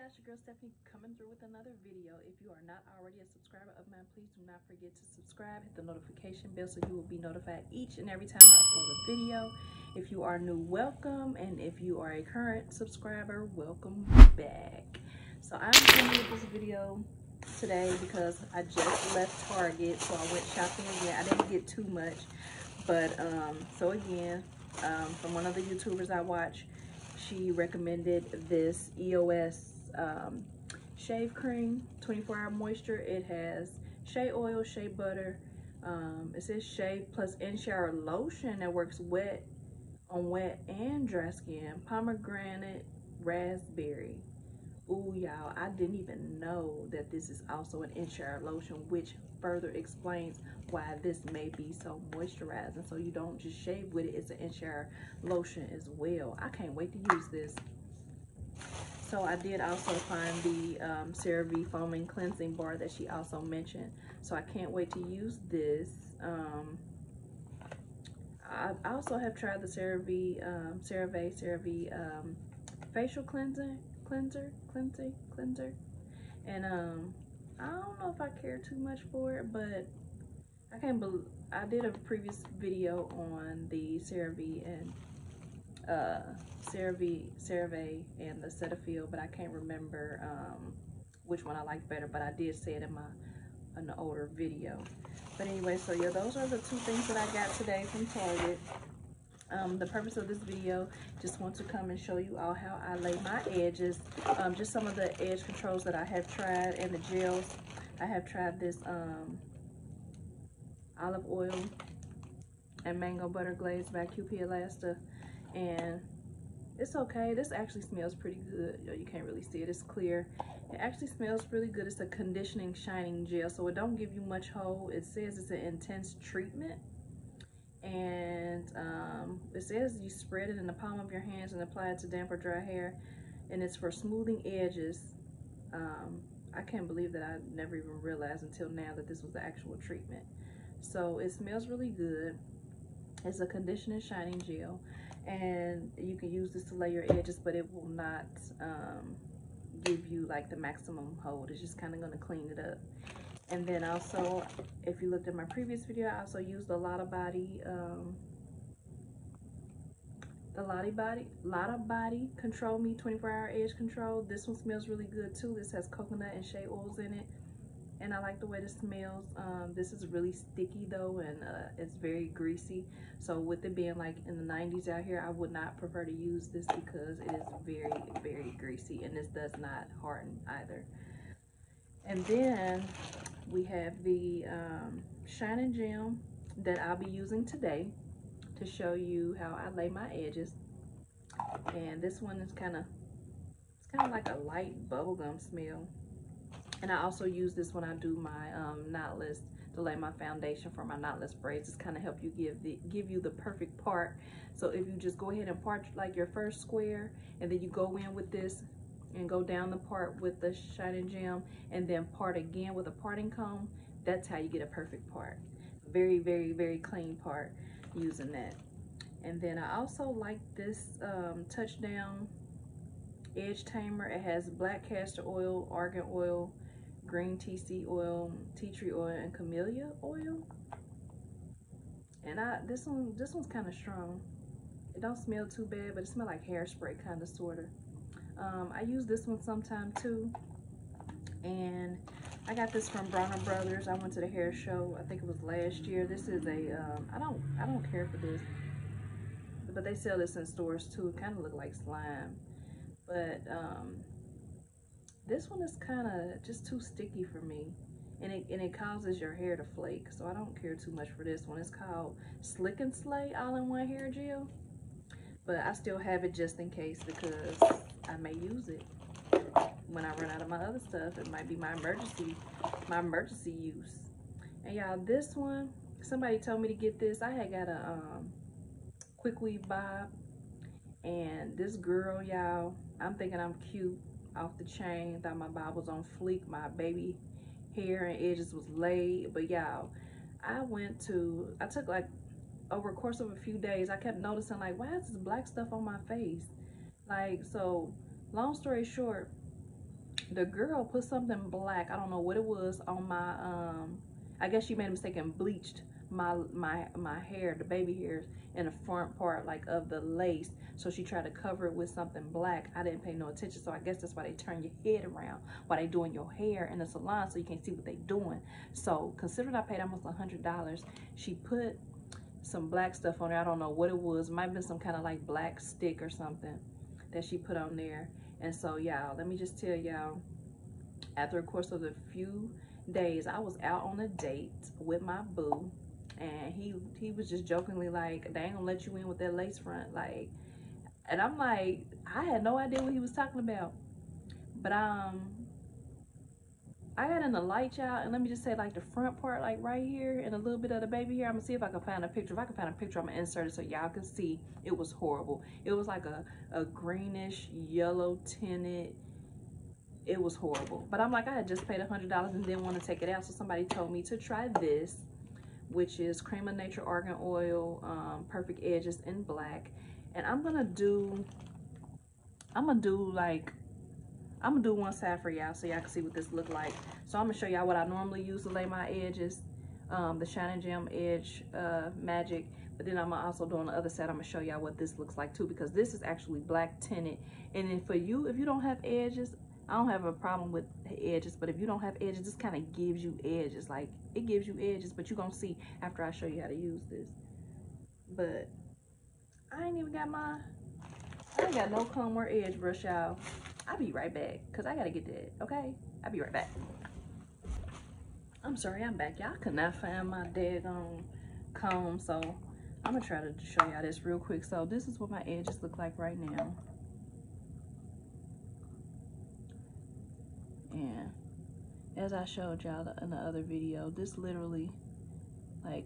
guys, your girl Stephanie coming through with another video. If you are not already a subscriber of mine, please do not forget to subscribe, hit the notification bell so you will be notified each and every time I upload a video. If you are new, welcome, and if you are a current subscriber, welcome back. So I'm coming with this video today because I just left Target, so I went shopping again. I didn't get too much, but so again, from one of the YouTubers I watch, she recommended this EOS shave cream, 24-hour moisture. It has shea oil, shea butter. It says shave plus in-shower lotion that works on wet and dry skin. Pomegranate, raspberry. Ooh, y'all, I didn't even know that this is also an in-shower lotion, which further explains why this may be so moisturizing. So you don't just shave with it, it's an in-shower lotion as well. I can't wait to use this. So I did also find the Cerave foaming cleansing bar that she also mentioned. So I can't wait to use this. I also have tried the Cerave facial cleanser, and I don't know if I care too much for it, but I can't believe I did a previous video on the Cerave and Cerave and the Cetaphil, but I can't remember which one I like better, but I did say it in an older video. But anyway, so yeah, those are the two things that I got today from Target. The purpose of this video, just want to come and show you all how I lay my edges, just some of the edge controls that I have tried, and the gels. I have tried this olive oil and mango butter glaze by QP Elasta, and it's okay. This actually smells pretty good. You can't really see it, it's clear. It actually smells really good. It's a conditioning shining gel, so it don't give you much hold. It says it's an intense treatment, and it says you spread it in the palm of your hands and apply it to damp or dry hair, and it's for smoothing edges. I can't believe that I never even realized until now that this was the actual treatment. So it smells really good. It's a conditioning shining gel, and you can use this to lay your edges, but it will not give you like the maximum hold. It's just kind of going to clean it up. And then also, if you looked at my previous video, I also used the Lotta Body Control Me 24-hour Edge Control. This one smells really good too. This has coconut and shea oils in it, and I like the way this smells. This is really sticky though, and it's very greasy. So with it being like in the 90s out here, I would not prefer to use this because it is very, very greasy, and this does not harden either. And then we have the Shining Gel that I'll be using today to show you how I lay my edges. And this one is kind of like a light bubblegum smell. And I also use this when I do my knotless, to lay my foundation for my knotless braids. It's kind of help you give you the perfect part. So if you just go ahead and part like your first square, and then you go in with this and go down the part with the Shining Gel, and then part again with a parting comb, that's how you get a perfect part. Very, very, very clean part using that. And then I also like this Touchdown Edge Tamer. It has black castor oil, argan oil, green tea seed oil, tea tree oil, and camellia oil. And this one's kind of strong. It don't smell too bad, but it smells like hairspray, kind of, sort of. I use this one sometime too, and I got this from Bronner Brothers. I went to the hair show, I think it was last year. This is a I don't care for this, but they sell this in stores too. It kind of look like slime, but this one is kind of just too sticky for me, and it causes your hair to flake, so I don't care too much for this one. It's called Slick and Slay All-in-One Hair Gel, but I still have it just in case because I may use it when I run out of my other stuff. It might be my emergency use. And y'all, this one, somebody told me to get this. I had got a quick weave bob, and this girl, y'all, I'm thinking I'm cute off the chain. Thought my bob was on fleek, my baby hair and edges was laid. But y'all, I took like over a course of a few days, I kept noticing like, why is this black stuff on my face? Like, so long story short, the girl put something black, I don't know what it was, on my I guess she made a mistake and bleached my hair, the baby hairs in the front part like of the lace. So she tried to cover it with something black. I didn't pay no attention, so I guess that's why they turn your head around while they doing your hair in the salon, so you can't see what they doing. So considering I paid almost $100, she put some black stuff on there. I don't know what it was. It might have been some kind of like black stick or something that she put on there. And so y'all, let me just tell y'all, after a course of a few days, I was out on a date with my boo, and he was just jokingly like, they ain't gonna let you in with that lace front, like, and I'm like, I had no idea what he was talking about. But I got in the light, y'all, and let me just say, like, the front part, like right here, and a little bit of the baby hair. I'm gonna see if I can find a picture. If I can find a picture, I'm gonna insert it so y'all can see. It was horrible. It was like a greenish yellow tinted. It was horrible. But I'm like, I had just paid $100 and didn't want to take it out, so somebody told me to try this, which is Cream of Nature Argan Oil, Perfect Edges in black. And I'm gonna do one side for y'all so y'all can see what this look like. So I'm gonna show y'all what I normally use to lay my edges, the Shine and Gem Edge Magic. But then I'm also doing the other side. I'm gonna show y'all what this looks like too, because this is actually black tinted. And then for you, if you don't have edges, I don't have a problem with edges, but if you don't have edges, this kind of gives you edges. Like, it gives you edges, but you're gonna see after I show you how to use this. But I ain't got no comb or edge brush, y'all. I'll be right back, because I gotta get that, okay? I'll be right back. I'm sorry, I'm back, y'all. I could not find my daggone comb, so I'm gonna try to show y'all this real quick. So this is what my edges look like right now. And as I showed y'all in the other video, this literally like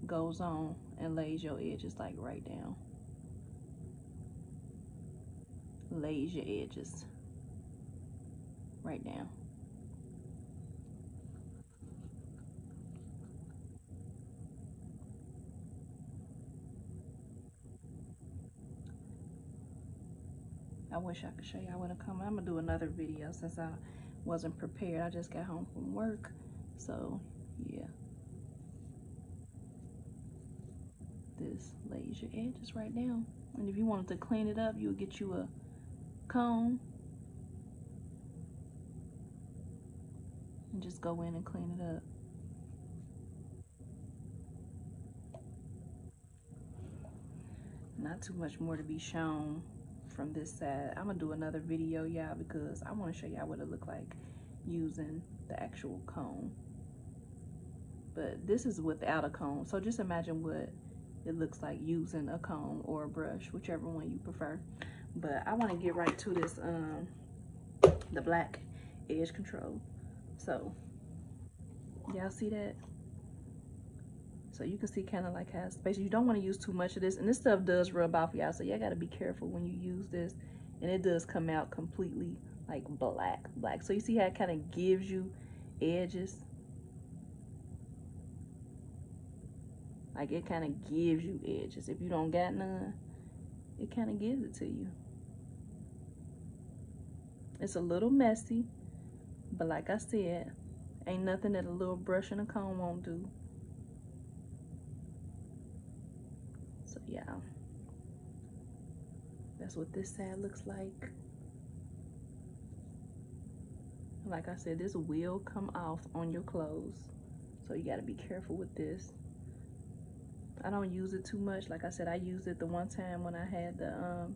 goes on and lays your edges like right down. Lays your edges right down. I wish I could show y'all when it comes. I'm gonna do another video since I wasn't prepared. I just got home from work, so yeah. This lays your edges right down. And if you wanted to clean it up, you would get you a comb and just go in and clean it up. Not too much more to be shown from this side. I'm gonna do another video, y'all, because I want to show y'all what it look like using the actual comb. But this is without a comb, so just imagine what it looks like using a comb or a brush, whichever one you prefer. But I want to get right to this the black edge control. So y'all see that? So you can see kind of like how space. You don't want to use too much of this, and this stuff does rub off, y'all, so y'all got to be careful when you use this. And it does come out completely like black. So you see how it kind of gives you edges? Like, it kind of gives you edges. If you don't got none, it kind of gives it to you. It's a little messy, but like I said, ain't nothing that a little brush and a comb won't do. So yeah, that's what this side looks like. Like I said, this will come off on your clothes, so you got to be careful with this. I don't use it too much. Like I said, I used it the one time when I had the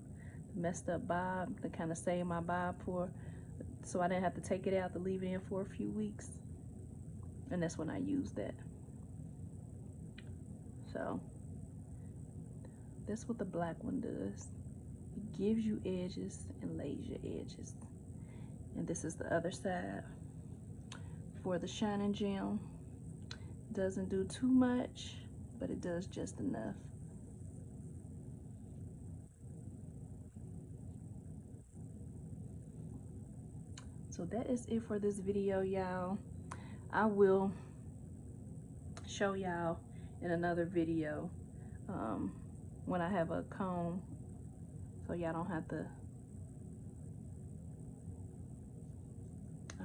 messed up bob to kind of save my bob for, so I didn't have to take it out to leave it in for a few weeks, and that's when I used that. So that's what the black one does. It gives you edges and lays your edges. And this is the other side for the Shine and Gem. Doesn't do too much, but it does just enough. So that is it for this video, y'all. I will show y'all in another video when I have a comb, so y'all don't have to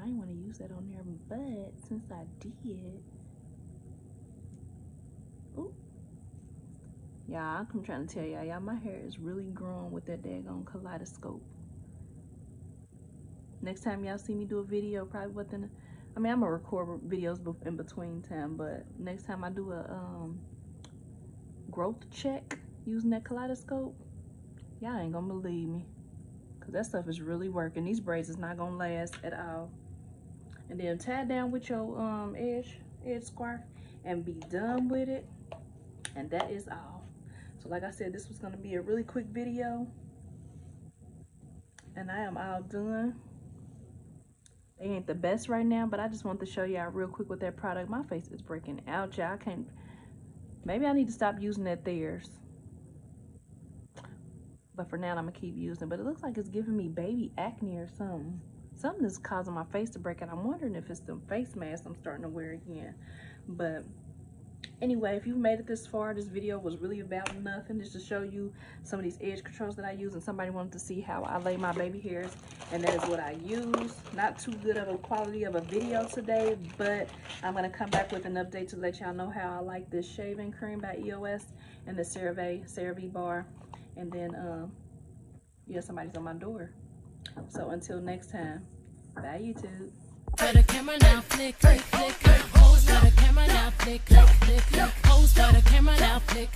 I didn't want to use that on there, but since I did, ooh, y'all, I'm trying to tell y'all, my hair is really growing with that daggone kaleidoscope. Next time y'all see me do a video, probably within, I mean, I'm gonna record videos in between time, but next time I do a growth check using that kaleidoscope, y'all ain't gonna believe me, because that stuff is really working. These braids is not gonna last at all. And then tie down with your edge scarf and be done with it, and that is all. So like I said, this was gonna be a really quick video, and I am all done. They ain't the best right now, but I just want to show y'all real quick with that product. My face is breaking out, y'all. I can't, maybe I need to stop using that Thayers, but for now I'm gonna keep using. But it looks like it's giving me baby acne or something. Something is causing my face to break out. I'm wondering if it's the face mask I'm starting to wear again. But anyway, if you've made it this far, this video was really about nothing, just to show you some of these edge controls that I use, and somebody wanted to see how I lay my baby hairs, and that is what I use. Not too good of a quality of a video today, but I'm gonna come back with an update to let y'all know how I like this shaving cream by EOS and the Cerave bar. And then yeah, somebody's on my door. So until next time, bye YouTube. For the camera now, flick, flick, flick. Pose for the camera now, flick, flick, flick. Pose for the camera now, flick.